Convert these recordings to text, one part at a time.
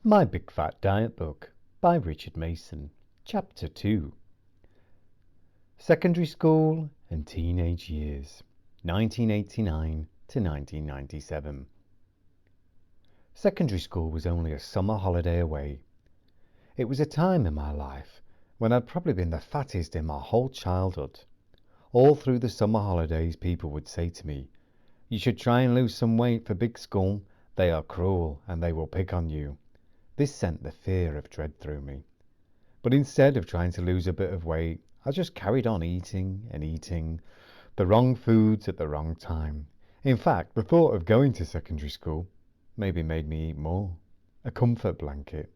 My Big Fat Diet Book by Richard Mason. Chapter 2. Secondary School and Teenage Years, 1989 to 1997. Secondary school was only a summer holiday away. It was a time in my life when I'd probably been the fattest in my whole childhood. All through the summer holidays, people would say to me, "You should try and lose some weight for big school. They are cruel and they will pick on you." This sent the fear of dread through me. But instead of trying to lose a bit of weight, I just carried on eating and eating the wrong foods at the wrong time. In fact, the thought of going to secondary school maybe made me eat more. A comfort blanket.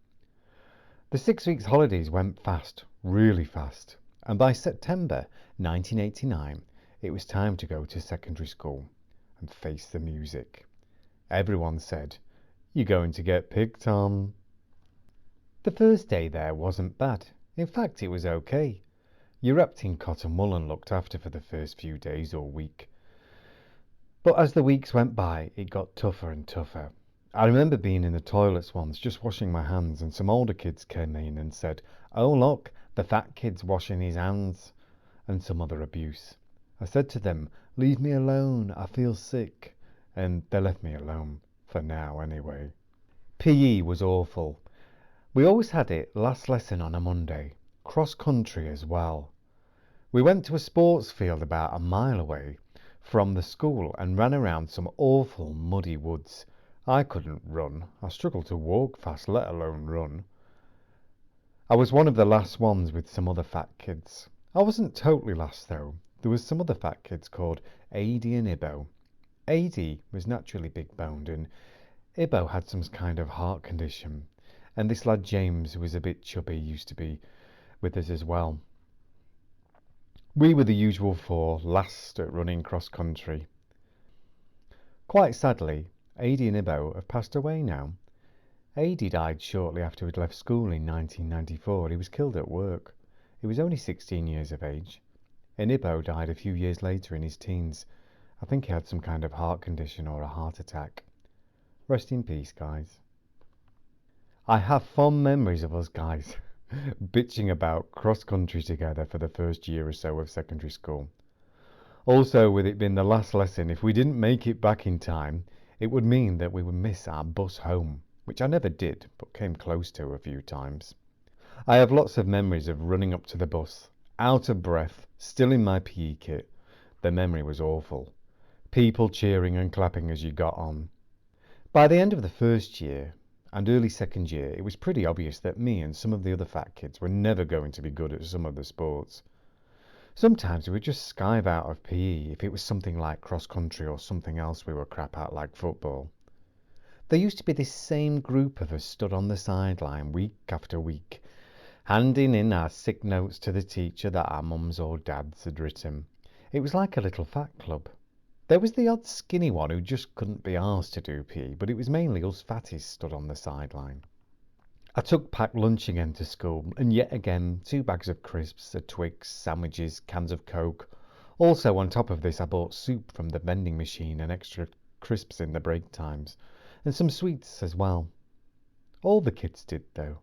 The 6 weeks holidays went fast, really fast, and by September 1989, it was time to go to secondary school and face the music. Everyone said, "You're going to get picked on." The first day there wasn't bad. In fact, it was okay. You're wrapped in cotton wool and looked after for the first few days or week. But as the weeks went by, it got tougher and tougher. I remember being in the toilets once, just washing my hands, and some older kids came in and said, "Oh look, the fat kid's washing his hands," and some other abuse. I said to them, "Leave me alone, I feel sick," and they left me alone, for now anyway. PE was awful. We always had it last lesson on a Monday, cross country as well. We went to a sports field about a mile away from the school and ran around some awful muddy woods. I couldn't run. I struggled to walk fast, let alone run. I was one of the last ones with some other fat kids. I wasn't totally last though. There was some other fat kids called Adi and Ibo. Adi was naturally big boned and Ibo had some kind of heart condition. And this lad James, who was a bit chubby, used to be with us as well. We were the usual four, last at running cross country. Quite sadly, Adi and Ibo have passed away now. Adi died shortly after he'd left school in 1994. He was killed at work. He was only 16 years of age. And Ibo died a few years later in his teens. I think he had some kind of heart condition or a heart attack. Rest in peace, guys. I have fond memories of us guys bitching about cross-country together for the first year or so of secondary school. Also, with it being the last lesson, if we didn't make it back in time, it would mean that we would miss our bus home, which I never did, but came close to a few times. I have lots of memories of running up to the bus, out of breath, still in my PE kit. The memory was awful. People cheering and clapping as you got on. By the end of the first year, and early second year, it was pretty obvious that me and some of the other fat kids were never going to be good at some of the sports. Sometimes we would just skive out of PE if it was something like cross country or something else we were crap at like football. There used to be this same group of us stood on the sideline week after week, handing in our sick notes to the teacher that our mums or dads had written. It was like a little fat club. There was the odd skinny one who just couldn't be arsed to do PE, but it was mainly us fatties stood on the sideline. I took packed lunch again to school, and yet again 2 bags of crisps, a Twix, sandwiches, cans of Coke. Also on top of this I bought soup from the vending machine and extra crisps in the break times, and some sweets as well. All the kids did though,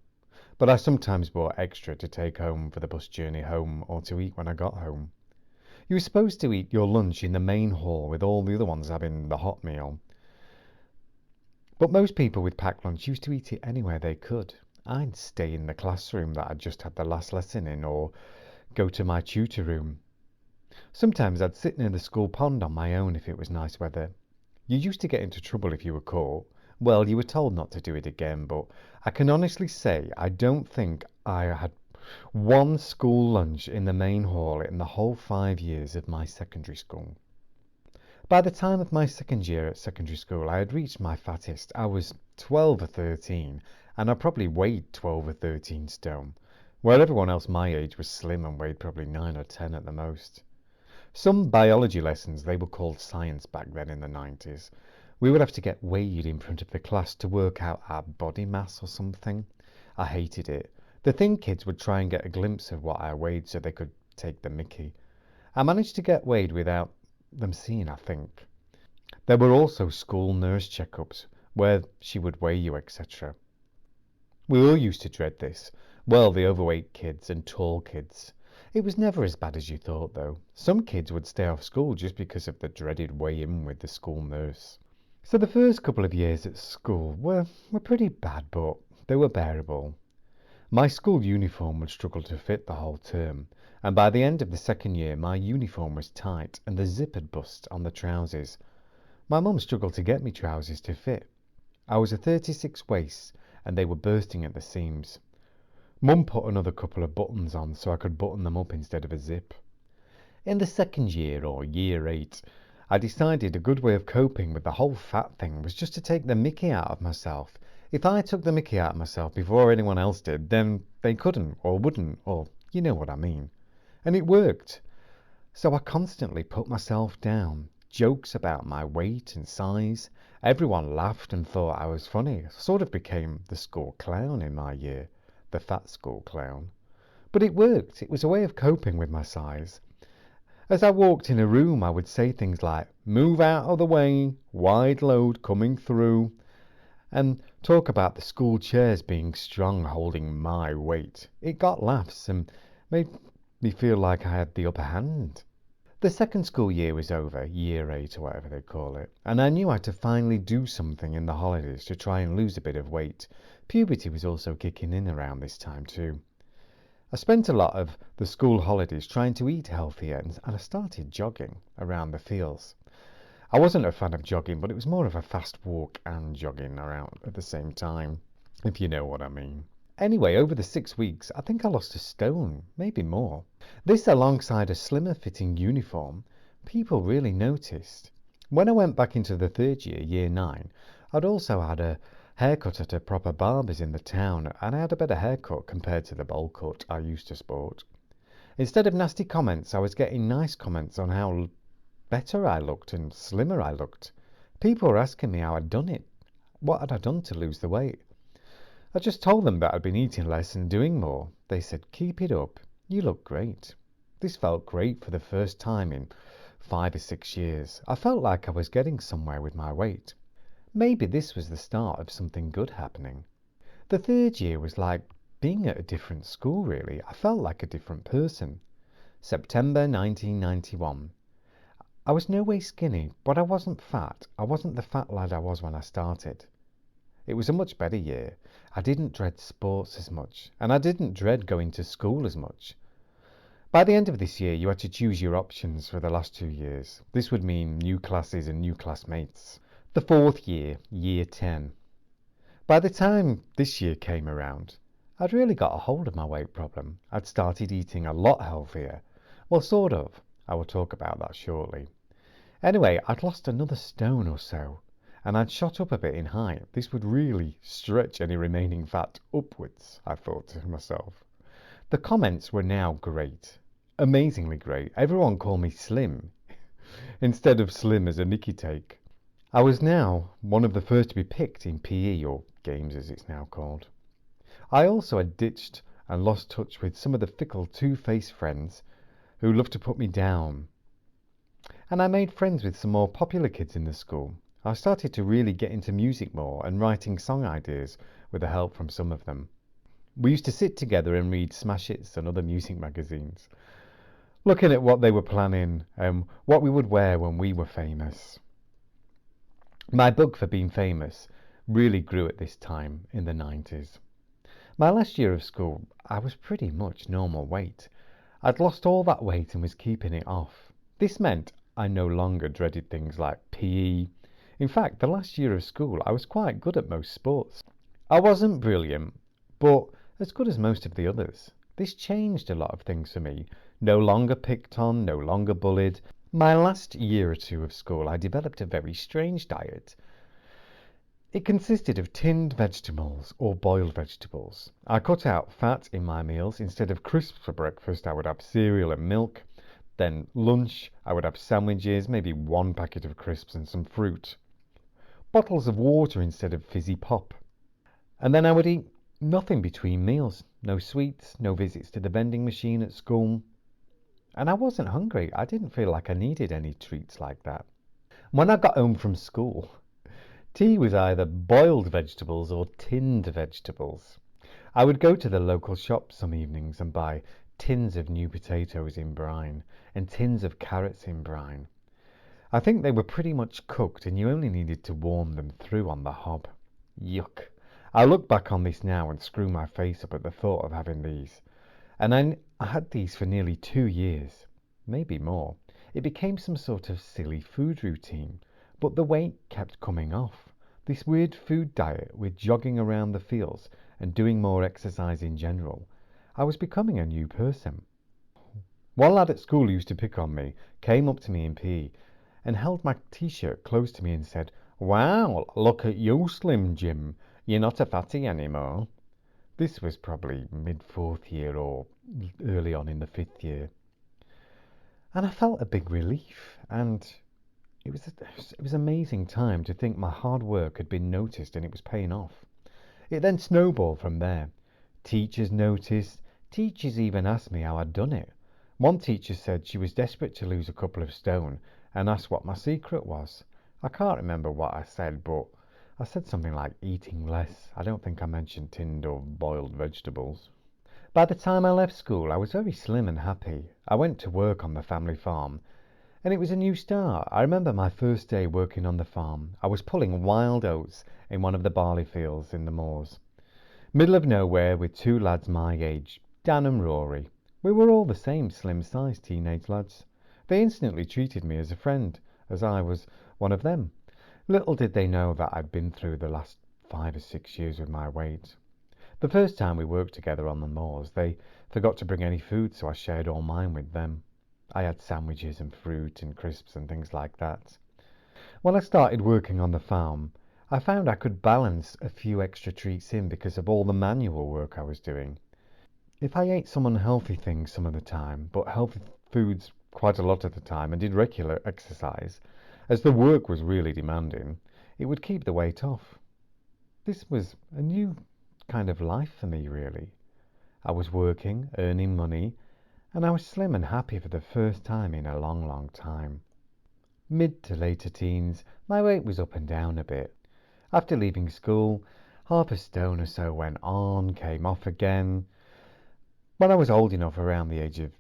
but I sometimes bought extra to take home for the bus journey home or to eat when I got home. You were supposed to eat your lunch in the main hall with all the other ones having the hot meal. But most people with packed lunch used to eat it anywhere they could. I'd stay in the classroom that I'd just had the last lesson in or go to my tutor room. Sometimes I'd sit near the school pond on my own if it was nice weather. You used to get into trouble if you were caught. Well, you were told not to do it again, but I can honestly say I don't think I had one school lunch in the main hall in the whole 5 years of my secondary school. By the time of my second year at secondary school, I had reached my fattest. I was 12 or 13, and I probably weighed 12 or 13 stone, where everyone else my age was slim and weighed probably 9 or 10 at the most. Some biology lessons, they were called science back then in the 90s, we would have to get weighed in front of the class to work out our body mass or something. I hated it. The thin kids would try and get a glimpse of what I weighed so they could take the mickey. I managed to get weighed without them seeing, I think. There were also school nurse checkups where she would weigh you, etc. We all used to dread this. Well, the overweight kids and tall kids. It was never as bad as you thought, though. Some kids would stay off school just because of the dreaded weigh-in with the school nurse. So the first couple of years at school were pretty bad, but they were bearable. My school uniform would struggle to fit the whole term, and by the end of the second year my uniform was tight and the zip had bust on the trousers. My mum struggled to get me trousers to fit. I was a 36 waist and they were bursting at the seams. Mum put another couple of buttons on so I could button them up instead of a zip. In the second year, or year 8, I decided a good way of coping with the whole fat thing was just to take the mickey out of myself. If I took the mickey out of myself before anyone else did, then they couldn't or wouldn't, or you know what I mean. And it worked. So I constantly put myself down. Jokes about my weight and size. Everyone laughed and thought I was funny. Sort of became the school clown in my year. The fat school clown. But it worked. It was a way of coping with my size. As I walked in a room, I would say things like, "Move out of the way, wide load coming through," and talk about the school chairs being strong, holding my weight. It got laughs and made me feel like I had the upper hand. The second school year was over, year 8 or whatever they call it, and I knew I had to finally do something in the holidays to try and lose a bit of weight. Puberty was also kicking in around this time too. I spent a lot of the school holidays trying to eat healthier, and I started jogging around the fields. I wasn't a fan of jogging, but it was more of a fast walk and jogging around at the same time, if you know what I mean. Anyway, over the 6 weeks, I think I lost a stone, maybe more. This alongside a slimmer fitting uniform, people really noticed. When I went back into the third year, year 9, I'd also had a haircut at a proper barber's in the town, and I had a better haircut compared to the bowl cut I used to sport. Instead of nasty comments, I was getting nice comments on how better I looked and slimmer I looked. People were asking me how I'd done it. What had I done to lose the weight? I just told them that I'd been eating less and doing more. They said, "Keep it up. You look great." This felt great for the first time in 5 or 6 years. I felt like I was getting somewhere with my weight. Maybe this was the start of something good happening. The third year was like being at a different school, really. I felt like a different person. September 1991. I was no way skinny, but I wasn't fat. I wasn't the fat lad I was when I started. It was a much better year. I didn't dread sports as much, and I didn't dread going to school as much. By the end of this year, you had to choose your options for the last 2 years. This would mean new classes and new classmates. The fourth year, year 10. By the time this year came around, I'd really got a hold of my weight problem. I'd started eating a lot healthier. Well, sort of. I will talk about that shortly. Anyway, I'd lost another stone or so, and I'd shot up a bit in height. This would really stretch any remaining fat upwards, I thought to myself. The comments were now great. Amazingly great. Everyone called me slim, instead of slim as a Nicky take. I was now one of the first to be picked in PE, or games as it's now called. I also had ditched and lost touch with some of the fickle two-faced friends who loved to put me down. And I made friends with some more popular kids in the school. I started to really get into music more and writing song ideas with the help from some of them. We used to sit together and read smash hits and other music magazines, looking at what they were planning and what we would wear when we were famous. My bug for being famous really grew at this time in the 90s. My last year of school, I was pretty much normal weight. I'd lost all that weight and was keeping it off. This meant I no longer dreaded things like PE. In fact, the last year of school, I was quite good at most sports. I wasn't brilliant, but as good as most of the others. This changed a lot of things for me. No longer picked on, no longer bullied. My last year or 2 of school, I developed a very strange diet. It consisted of tinned vegetables or boiled vegetables. I cut out fat in my meals. Instead of crisps for breakfast, I would have cereal and milk. Then lunch, I would have sandwiches, maybe 1 packet of crisps and some fruit. Bottles of water instead of fizzy pop. And then I would eat nothing between meals. No sweets, no visits to the vending machine at school. And I wasn't hungry. I didn't feel like I needed any treats like that. When I got home from school, tea was either boiled vegetables or tinned vegetables. I would go to the local shop some evenings and buy tins of new potatoes in brine and tins of carrots in brine. I think they were pretty much cooked and you only needed to warm them through on the hob. Yuck. I look back on this now and screw my face up at the thought of having these. And I had these for nearly 2 years, maybe more. It became some sort of silly food routine, but the weight kept coming off. This weird food diet with jogging around the fields and doing more exercise in general. I was becoming a new person. One lad at school who used to pick on me came up to me in PE and held my t-shirt close to me and said, "Wow, look at you, Slim Jim. You're not a fatty anymore." This was probably mid-4th year or early on in the 5th year. And I felt a big relief, and it was an amazing time to think my hard work had been noticed and it was paying off. It then snowballed from there. Teachers noticed. Teachers even asked me how I'd done it. One teacher said she was desperate to lose a couple of stone and asked what my secret was. I can't remember what I said, but I said something like eating less. I don't think I mentioned tinned or boiled vegetables. By the time I left school, I was very slim and happy. I went to work on the family farm, and it was a new start. I remember my first day working on the farm. I was pulling wild oats in one of the barley fields in the moors. Middle of nowhere with 2 lads my age, Dan and Rory. We were all the same slim-sized teenage lads. They instantly treated me as a friend, as I was one of them. Little did they know that I'd been through the last 5 or 6 years with my weight. The first time we worked together on the moors, they forgot to bring any food, so I shared all mine with them. I had sandwiches and fruit and crisps and things like that. When I started working on the farm, I found I could balance a few extra treats in because of all the manual work I was doing. If I ate some unhealthy things some of the time, but healthy foods quite a lot of the time, and did regular exercise, as the work was really demanding, it would keep the weight off. This was a new kind of life for me, really. I was working, earning money, and I was slim and happy for the first time in a long, long time. Mid to later teens, my weight was up and down a bit. After leaving school, half a stone or so went on, came off again. When I was old enough, around the age of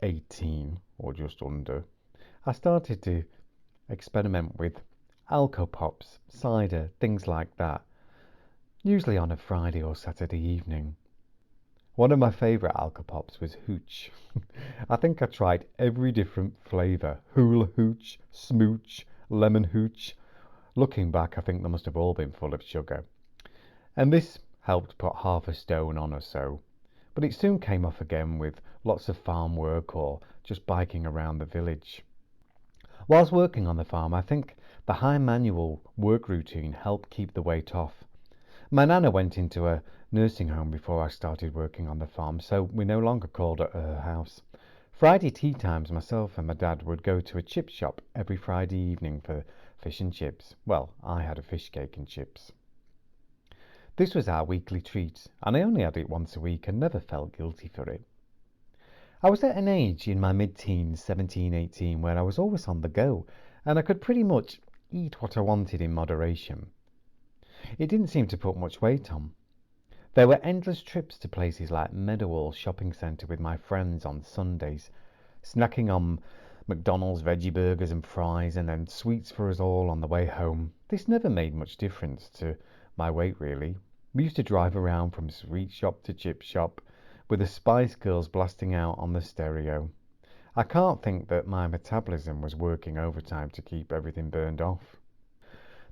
18 or just under, I started to experiment with Alco-Pops, cider, things like that, usually on a Friday or Saturday evening. One of my favourite Alco-Pops was Hooch. I think I tried every different flavour. Hula Hooch, Smooch, Lemon Hooch. Looking back, I think they must have all been full of sugar. And this helped put half a stone on or so. But it soon came off again with lots of farm work or just biking around the village. Whilst working on the farm, I think the high manual work routine helped keep the weight off. My nana went into a nursing home before I started working on the farm, so we no longer called at her house. Friday tea times, myself and my dad would go to a chip shop every Friday evening for fish and chips. Well, I had a fish cake and chips. This was our weekly treat, and I only had it once a week and never felt guilty for it. I was at an age in my mid-teens, 17, 18, where I was always on the go, and I could pretty much eat what I wanted in moderation. It didn't seem to put much weight on. There were endless trips to places like Meadowhall Shopping Centre with my friends on Sundays, snacking on McDonald's veggie burgers and fries, and then sweets for us all on the way home. This never made much difference to my weight, really. We used to drive around from sweet shop to chip shop, with the Spice Girls blasting out on the stereo. I can't think that my metabolism was working overtime to keep everything burned off.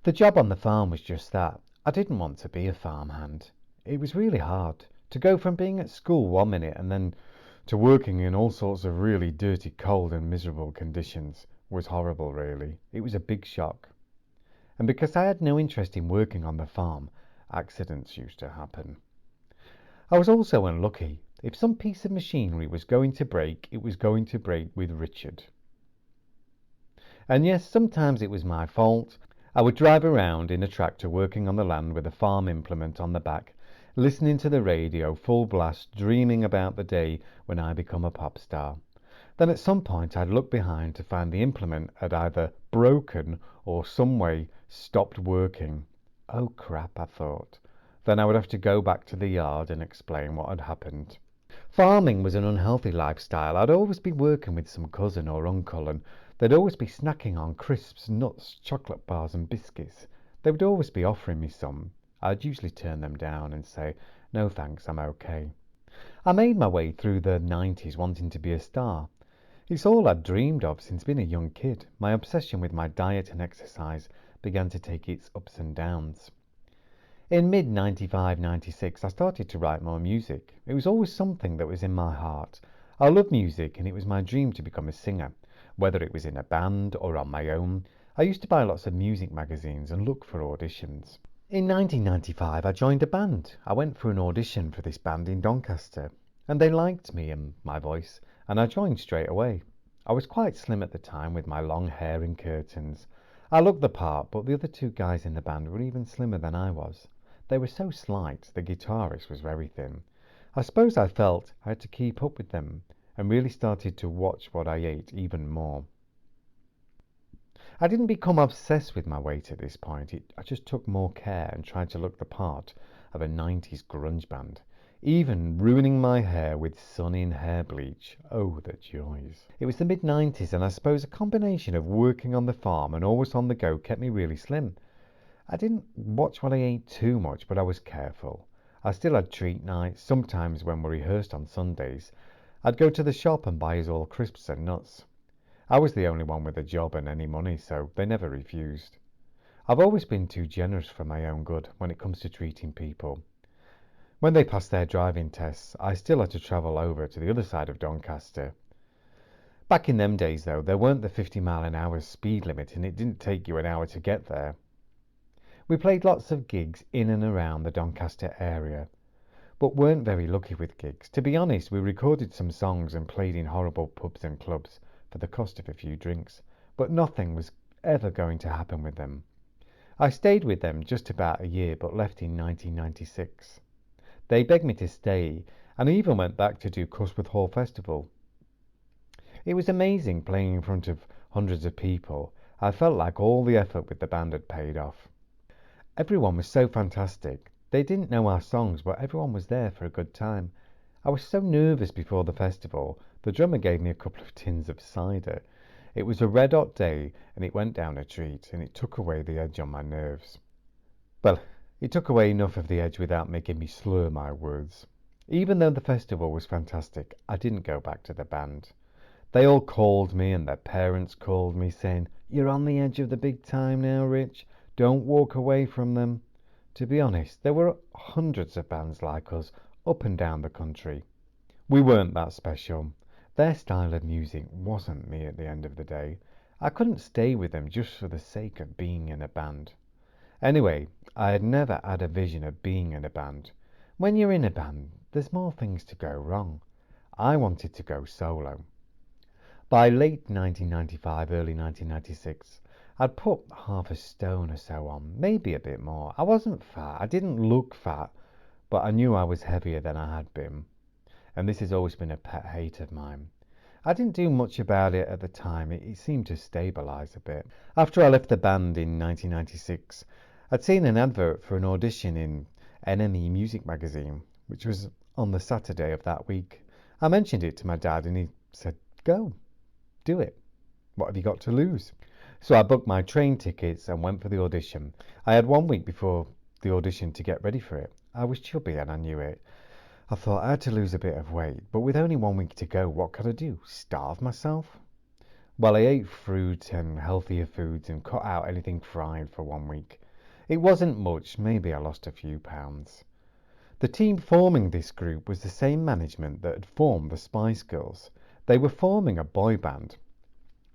The job on the farm was just that. I didn't want to be a farmhand. It was really hard to go from being at school one minute and then to working in all sorts of really dirty, cold and miserable conditions. Was horrible, really. It was a big shock. And because I had no interest in working on the farm, accidents used to happen. I was also unlucky. If some piece of machinery was going to break, it was going to break with Richard. And yes, sometimes it was my fault. I would drive around in a tractor working on the land with a farm implement on the back, listening to the radio full blast, dreaming about the day when I become a pop star. Then at some point I'd look behind to find the implement had either broken or some way stopped working. Oh crap, I thought. Then I would have to go back to the yard and explain what had happened. Farming was an unhealthy lifestyle. I'd always be working with some cousin or uncle, and they'd always be snacking on crisps, nuts, chocolate bars and biscuits. They would always be offering me some. I'd usually turn them down and say, "No thanks, I'm okay." I made my way through the 90s wanting to be a star. It's all I'd dreamed of since being a young kid. My obsession with my diet and exercise began to take its ups and downs. In mid-95, 96, I started to write more music. It was always something that was in my heart. I love music, and it was my dream to become a singer, whether it was in a band or on my own. I used to buy lots of music magazines and look for auditions. In 1995, I joined a band. I went for an audition for this band in Doncaster, and they liked me and my voice, and I joined straight away. I was quite slim at the time with my long hair and curtains. I looked the part, but the other two guys in the band were even slimmer than I was. They were so slight, the guitarist was very thin. I suppose I felt I had to keep up with them and really started to watch what I ate even more. I didn't become obsessed with my weight at this point. I just took more care and tried to look the part of a 90s grunge band, even ruining my hair with sun-in hair bleach. Oh, the joys. It was the mid-90s, and I suppose a combination of working on the farm and always on the go kept me really slim. I didn't watch what I ate too much, but I was careful. I still had treat nights. Sometimes when we rehearsed on Sundays, I'd go to the shop and buy us all crisps and nuts. I was the only one with a job and any money, so they never refused. I've always been too generous for my own good when it comes to treating people. When they passed their driving tests, I still had to travel over to the other side of Doncaster. Back in them days, though, there weren't the 50-mile-an-hour speed limit, and it didn't take you an hour to get there. We played lots of gigs in and around the Doncaster area, but weren't very lucky with gigs. To be honest, we recorded some songs and played in horrible pubs and clubs for the cost of a few drinks, but nothing was ever going to happen with them. I stayed with them just about a year, but left in 1996. They begged me to stay, and I even went back to do Cusworth Hall Festival. It was amazing playing in front of hundreds of people. I felt like all the effort with the band had paid off. Everyone was so fantastic. They didn't know our songs, but everyone was there for a good time. I was so nervous before the festival. The drummer gave me a couple of tins of cider. It was a red hot day, and it went down a treat, and it took away the edge on my nerves. Well, it took away enough of the edge without making me slur my words. Even though the festival was fantastic, I didn't go back to the band. They all called me, and their parents called me, saying, "You're on the edge of the big time now, Rich. Don't walk away from them." To be honest, there were hundreds of bands like us up and down the country. We weren't that special. Their style of music wasn't me at the end of the day. I couldn't stay with them just for the sake of being in a band. Anyway, I had never had a vision of being in a band. When you're in a band, there's more things to go wrong. I wanted to go solo. By late 1995, early 1996, I'd put half a stone or so on, maybe a bit more. I wasn't fat. I didn't look fat, but I knew I was heavier than I had been. And this has always been a pet hate of mine. I didn't do much about it at the time. It seemed to stabilise a bit. After I left the band in 1996, I'd seen an advert for an audition in NME Music Magazine, which was on the Saturday of that week. I mentioned it to my dad, and he said, "Go, do it. What have you got to lose?" So I booked my train tickets and went for the audition. I had 1 week before the audition to get ready for it. I was chubby and I knew it. I thought I had to lose a bit of weight, but with only 1 week to go, what could I do? Starve myself? Well, I ate fruit and healthier foods and cut out anything fried for 1 week. It wasn't much, maybe I lost a few pounds. The team forming this group was the same management that had formed the Spice Girls. They were forming a boy band.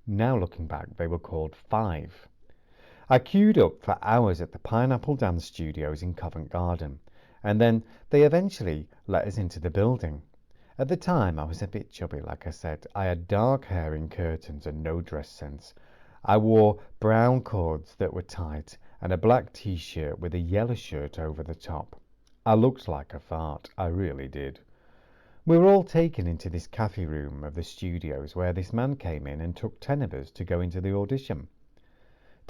Now looking back, they were called Five. I queued up for hours at the Pineapple Dance Studios in Covent Garden, and then they eventually let us into the building. At the time, I was a bit chubby, like I said. I had dark hair in curtains and no dress sense. I wore brown cords that were tight and a black t-shirt with a yellow shirt over the top. I looked like a fart, I really did. We were all taken into this cafe room of the studios where this man came in and took 10 of us to go into the audition.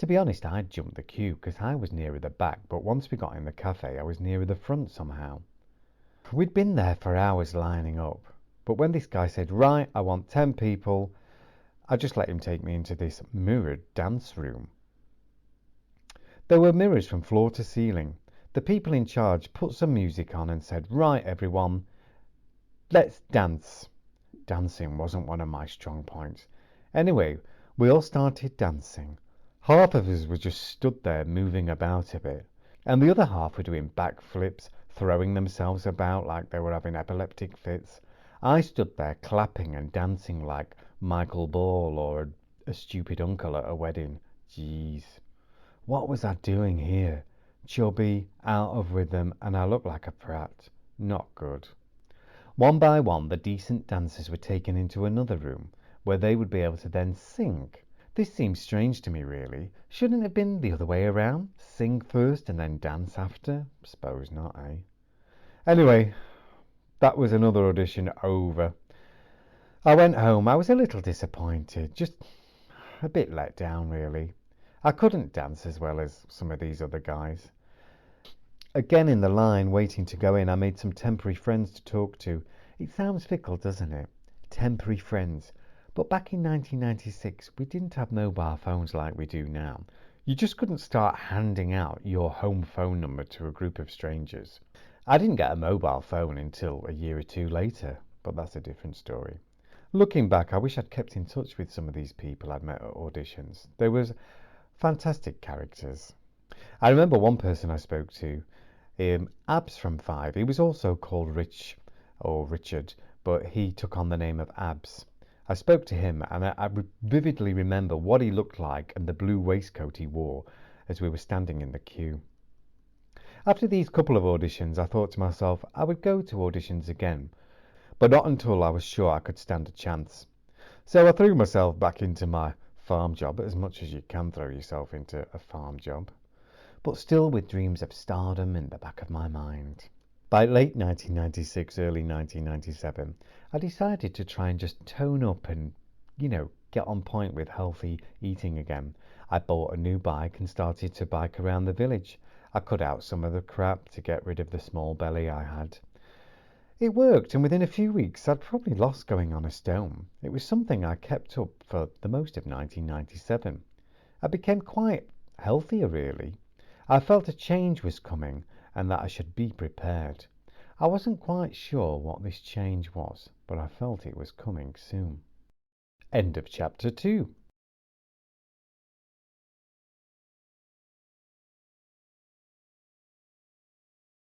To be honest, I'd jumped the queue because I was nearer the back, but once we got in the cafe, I was nearer the front somehow. We'd been there for hours lining up, but when this guy said, "Right, I want 10 people," I just let him take me into this mirrored dance room. There were mirrors from floor to ceiling. The people in charge put some music on and said, "Right, everyone, let's dance." Dancing wasn't one of my strong points. Anyway, we all started dancing. Half of us were just stood there moving about a bit, and the other half were doing backflips, throwing themselves about like they were having epileptic fits. I stood there clapping and dancing like Michael Ball or a stupid uncle at a wedding. Jeez. What was I doing here? Chubby, out of rhythm, and I looked like a prat. Not good. One by one, the decent dancers were taken into another room, where they would be able to then sing. This seems strange to me, really. Shouldn't it have been the other way around? Sing first and then dance after? Suppose not, eh? Anyway, that was another audition over. I went home. I was a little disappointed, just a bit let down, really. I couldn't dance as well as some of these other guys. Again in the line, waiting to go in, I made some temporary friends to talk to. It sounds fickle, doesn't it? Temporary friends. But back in 1996, we didn't have mobile phones like we do now. You just couldn't start handing out your home phone number to a group of strangers. I didn't get a mobile phone until a year or two later, but that's a different story. Looking back, I wish I'd kept in touch with some of these people I'd met at auditions. They were fantastic characters. I remember one person I spoke to, Abs from Five. He was also called Rich or Richard, but he took on the name of Abs. I spoke to him, and I vividly remember what he looked like and the blue waistcoat he wore as we were standing in the queue. After these couple of auditions, I thought to myself I would go to auditions again, but not until I was sure I could stand a chance. So I threw myself back into my farm job, as much as you can throw yourself into a farm job, but still with dreams of stardom in the back of my mind. By late 1996, early 1997, I decided to try and just tone up and, get on point with healthy eating again. I bought a new bike and started to bike around the village. I cut out some of the crap to get rid of the small belly I had. It worked, and within a few weeks I'd probably lost going on a stone. It was something I kept up for the most of 1997. I became quite healthier, really. I felt a change was coming and that I should be prepared. I wasn't quite sure what this change was, but I felt it was coming soon. End of chapter 2.